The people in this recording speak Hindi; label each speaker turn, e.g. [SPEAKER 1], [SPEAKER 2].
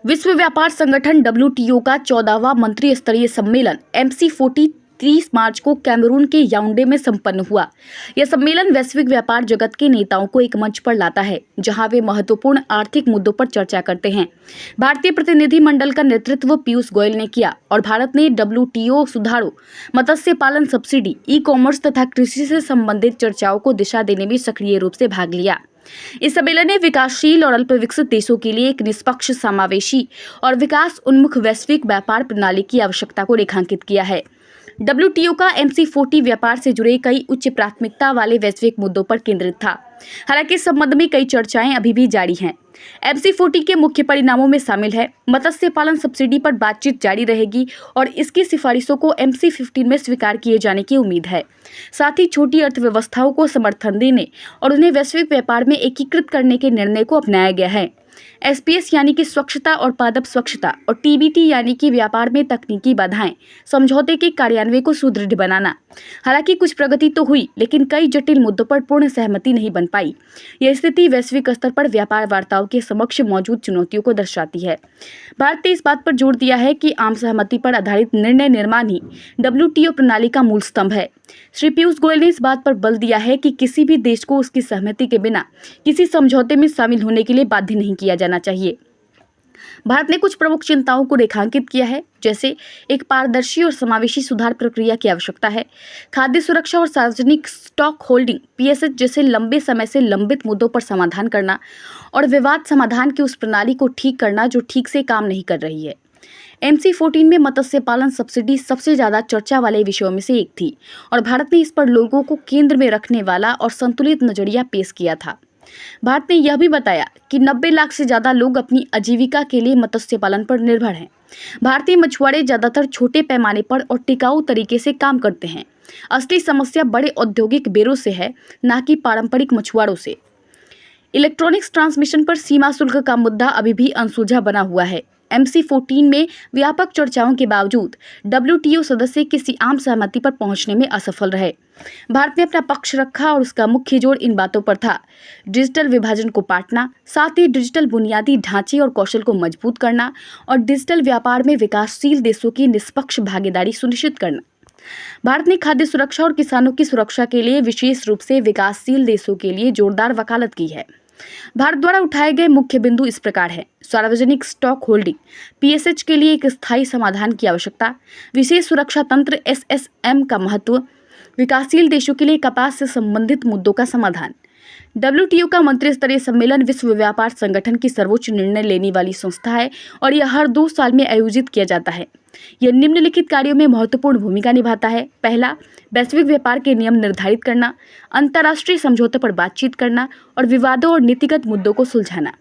[SPEAKER 1] विश्व व्यापार संगठन डब्ल्यूटीओ का 14वां मंत्री स्तरीय सम्मेलन MC40 30 मार्च को कैमरून के याओंडे में संपन्न हुआ। यह सम्मेलन वैश्विक व्यापार जगत के नेताओं को एक मंच पर लाता है, जहां वे महत्वपूर्ण आर्थिक मुद्दों पर चर्चा करते हैं। भारतीय प्रतिनिधि मंडल का नेतृत्व पीयूष गोयल ने किया और भारत ने डब्ल्यूटीओ सुधारों, मत्स्य पालन सब्सिडी, ई-कॉमर्स तथा कृषि से संबंधित चर्चाओं को दिशा देने में सक्रिय रूप से भाग लिया। इस सम्मेलन ने विकासशील और अल्प विकसित देशों के लिए एक निष्पक्ष, समावेशी और विकास उन्मुख वैश्विक व्यापार प्रणाली की आवश्यकता को रेखांकित किया है। डब्ल्यूटीओ का MC40 व्यापार से जुड़े कई उच्च प्राथमिकता वाले वैश्विक मुद्दों पर केंद्रित था। हालांकि इस संबंध में कई चर्चाएं अभी भी जारी हैं। MC40 के मुख्य परिणामों में शामिल है मत्स्य पालन सब्सिडी पर बातचीत जारी रहेगी और इसकी सिफारिशों को MC15 में स्वीकार किए जाने की उम्मीद है। साथ ही छोटी अर्थव्यवस्थाओं को समर्थन देने और उन्हें वैश्विक व्यापार में एकीकृत करने के निर्णय को अपनाया गया है। SPS यानी कि स्वच्छता और पादप स्वच्छता और TBT यानी कि व्यापार में तकनीकी बाधाएं समझौते के कार्यान्वयन को सुदृढ़ बनाना। हालांकि कुछ प्रगति तो हुई, लेकिन कई जटिल मुद्दों पर पूर्ण सहमति नहीं बन पाई। यह स्थिति वैश्विक स्तर पर व्यापार वार्ताओं के समक्ष मौजूद चुनौतियों को दर्शाती है। भारत ने इस बात पर जोर दिया है कि आम सहमति पर आधारित निर्णय निर्माण ही WTO प्रणाली का मूल स्तंभ है। श्री पीयूष गोयल ने इस बात पर बल दिया है कि किसी भी देश को उसकी सहमति के बिना किसी समझौते में शामिल होने के लिए बाध्य नहीं किया जाना चाहिए। भारत ने कुछ प्रमुख चिंताओं को रेखांकित किया है, जैसे एक पारदर्शी और समावेशी सुधार प्रक्रिया की आवश्यकता है, खाद्य सुरक्षा और सार्वजनिक स्टॉक होल्डिंग PSH जैसे लंबे समय से लंबित मुद्दों पर समाधान करना और विवाद समाधान की उस प्रणाली को ठीक करना जो ठीक से काम नहीं कर रही है। MC14 में मत्स्य पालन सब्सिडी सबसे ज्यादा चर्चा वाले विषयों में से एक थी और भारत ने इस पर लोगों को केंद्र में रखने वाला और संतुलित नजरिया पेश किया था। भारत ने यह भी बताया कि 90 लाख से ज्यादा लोग अपनी आजीविका के लिए मत्स्य पालन पर निर्भर हैं। भारतीय मछुआरे ज्यादातर छोटे पैमाने पर और टिकाऊ तरीके से काम करते हैं। असली समस्या बड़े औद्योगिक बेड़ों से है, न कि पारंपरिक मछुआरों से। इलेक्ट्रॉनिक्स ट्रांसमिशन पर सीमा शुल्क का मुद्दा अभी भी अनसुलझा बना हुआ है। MC14 में व्यापक चर्चाओं के बावजूद WTO सदस्य किसी आम सहमति पर पहुंचने में असफल रहे। भारत ने अपना पक्ष रखा और उसका मुख्य जोर इन बातों पर था: डिजिटल विभाजन को पाटना, साथ ही डिजिटल बुनियादी ढांचे और कौशल को मजबूत करना और डिजिटल व्यापार में विकासशील देशों की निष्पक्ष भागीदारी सुनिश्चित करना। भारत ने खाद्य सुरक्षा और किसानों की सुरक्षा के लिए विशेष रूप से विकासशील देशों के लिए जोरदार वकालत की है। भारत द्वारा उठाए गए मुख्य बिंदु इस प्रकार है: सार्वजनिक स्टॉक होल्डिंग PSH के लिए एक स्थायी समाधान की आवश्यकता, विशेष सुरक्षा तंत्र SSM का महत्व, विकासशील देशों के लिए कपास से संबंधित मुद्दों का समाधान। WTO का मंत्री स्तरीय सम्मेलन विश्व व्यापार संगठन की सर्वोच्च निर्णय लेने वाली संस्था है और यह हर 2 साल में आयोजित किया जाता है। यह निम्नलिखित कार्यों में महत्वपूर्ण भूमिका निभाता है: पहला, वैश्विक व्यापार के नियम निर्धारित करना, अंतर्राष्ट्रीय समझौतों पर बातचीत करना और विवादों और नीतिगत मुद्दों को सुलझाना।